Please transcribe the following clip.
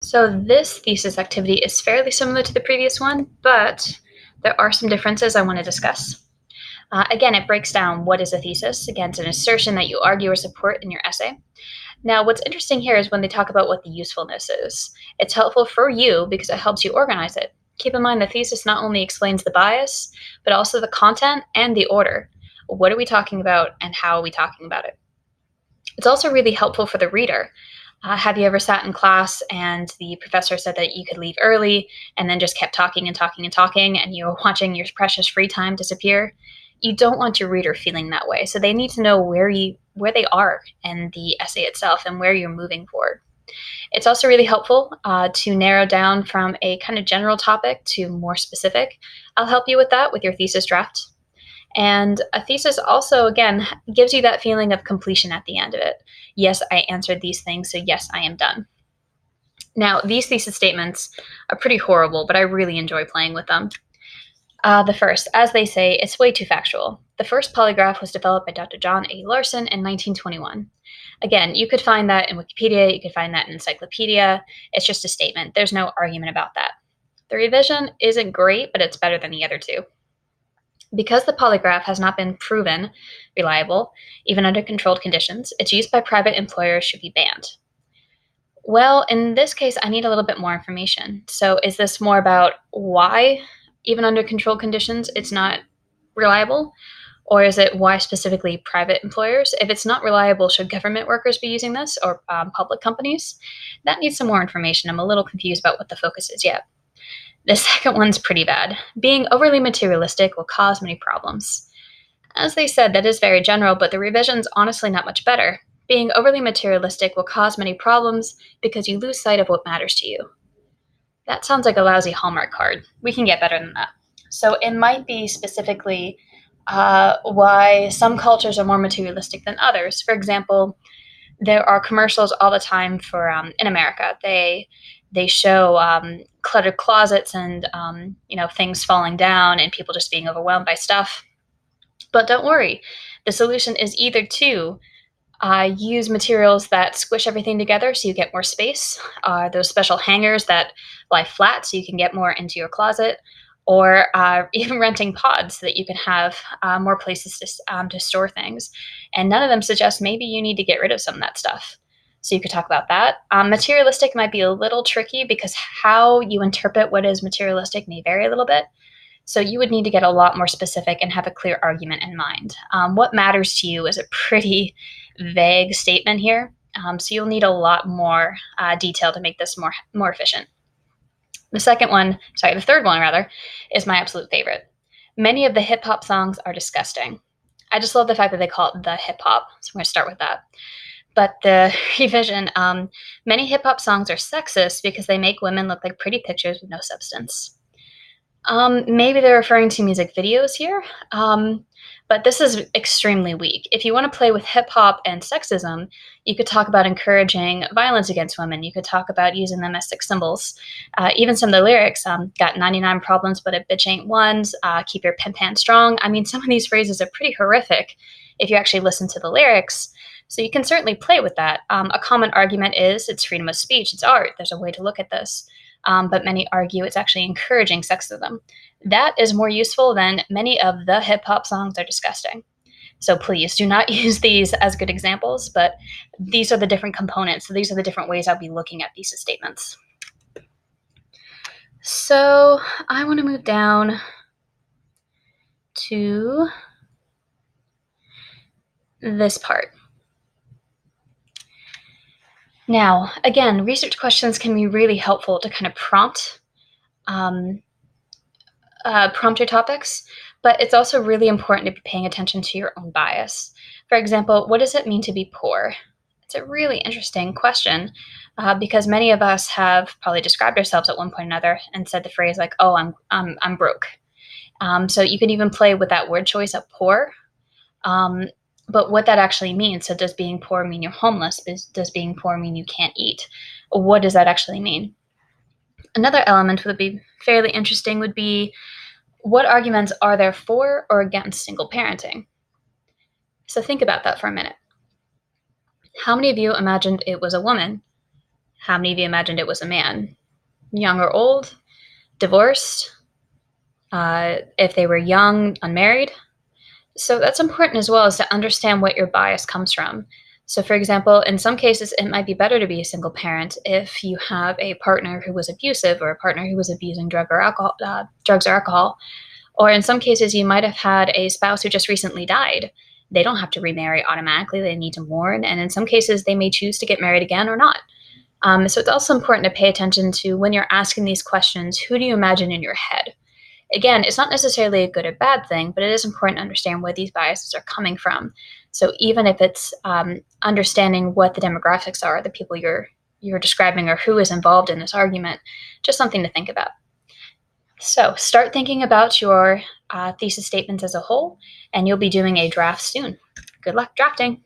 So this thesis activity is fairly similar to the previous one, but there are some differences I want to discuss. Again, it breaks down what is a thesis. Again, it's an assertion that you argue or support in your essay. Now, what's interesting here is when they talk about what the usefulness is. It's helpful for you because it helps you organize it. Keep in mind the thesis not only explains the bias, but also the content and the order. What are we talking about and how are we talking about it? It's also really helpful for the reader. Have you ever sat in class and the professor said that you could leave early and then just kept talking and talking and talking and you were watching your precious free time disappear? You don't want your reader feeling that way. So they need to know where they are in the essay itself and where you're moving forward. It's also really helpful to narrow down from a kind of general topic to more specific. I'll help you with that with your thesis draft. And a thesis also, again, gives you that feeling of completion at the end of it. Yes, I answered these things, so yes, I am done. Now, these thesis statements are pretty horrible, but I really enjoy playing with them. The first, as they say, it's way too factual. The first polygraph was developed by Dr. John A. Larson in 1921. Again, you could find that in Wikipedia, you could find that in Encyclopedia. It's just a statement. There's no argument about that. The revision isn't great, but it's better than the other two. Because the polygraph has not been proven reliable, even under controlled conditions, its use by private employers should be banned. Well, in this case, I need a little bit more information. So is this more about why, even under controlled conditions, it's not reliable? Or is it why specifically private employers? If it's not reliable, should government workers be using this or public companies? That needs some more information. I'm a little confused about what the focus is yet. The second one's pretty bad. Being overly materialistic will cause many problems. As they said, that is very general, but the revision's honestly not much better. Being overly materialistic will cause many problems because you lose sight of what matters to you. That sounds like a lousy Hallmark card. We can get better than that. So it might be specifically why some cultures are more materialistic than others. For example, there are commercials all the time for in America. They show cluttered closets and things falling down and people just being overwhelmed by stuff. But don't worry, the solution is either to use materials that squish everything together so you get more space, those special hangers that lie flat so you can get more into your closet, or even renting pods so that you can have more places to store things. And none of them suggest maybe you need to get rid of some of that stuff. So you could talk about that. Materialistic might be a little tricky because how you interpret what is materialistic may vary a little bit. So you would need to get a lot more specific and have a clear argument in mind. What matters to you is a pretty vague statement here. So you'll need a lot more detail to make this more efficient. The third one rather, is my absolute favorite. Many of the hip hop songs are disgusting. I just love the fact that they call it the hip hop. So I'm going to start with that. But the revision, many hip hop songs are sexist because they make women look like pretty pictures with no substance. Maybe they're referring to music videos here, but this is extremely weak. If you want to play with hip hop and sexism, you could talk about encouraging violence against women. You could talk about using them as sex symbols. Even some of the lyrics, got 99 problems, but a bitch ain't one. Keep your pimp hand strong. I mean, some of these phrases are pretty horrific if you actually listen to the lyrics. So you can certainly play with that. A common argument is it's freedom of speech. It's art. There's a way to look at this. But many argue it's actually encouraging sexism. That is more useful than many of the hip hop songs are disgusting. So please do not use these as good examples, but these are the different components. So these are the different ways I'll be looking at thesis statements. So I want to move down to this part. Now, again, research questions can be really helpful to kind of prompt your topics, but it's also really important to be paying attention to your own bias. For example, what does it mean to be poor? It's a really interesting question because many of us have probably described ourselves at one point or another and said the phrase like, "Oh, I'm broke." So you can even play with that word choice of poor. But what that actually means. So does being poor mean you're homeless? Does being poor mean you can't eat? What does that actually mean? Another element would be fairly interesting would be what arguments are there for or against single parenting? So think about that for a minute. How many of you imagined it was a woman? How many of you imagined it was a man? Young or old? Divorced? If they were young, unmarried? So that's important as well, as to understand what your bias comes from. So, for example, in some cases, it might be better to be a single parent if you have a partner who was abusive, or a partner who was abusing drugs or alcohol. Or in some cases, you might have had a spouse who just recently died. They don't have to remarry automatically. They need to mourn. And in some cases, they may choose to get married again or not. So it's also important to pay attention to, when you're asking these questions, who do you imagine in your head? Again, it's not necessarily a good or bad thing, but it is important to understand where these biases are coming from. So even if it's understanding what the demographics are, the people you're describing, or who is involved in this argument, just something to think about. So start thinking about your thesis statements as a whole, and you'll be doing a draft soon. Good luck drafting.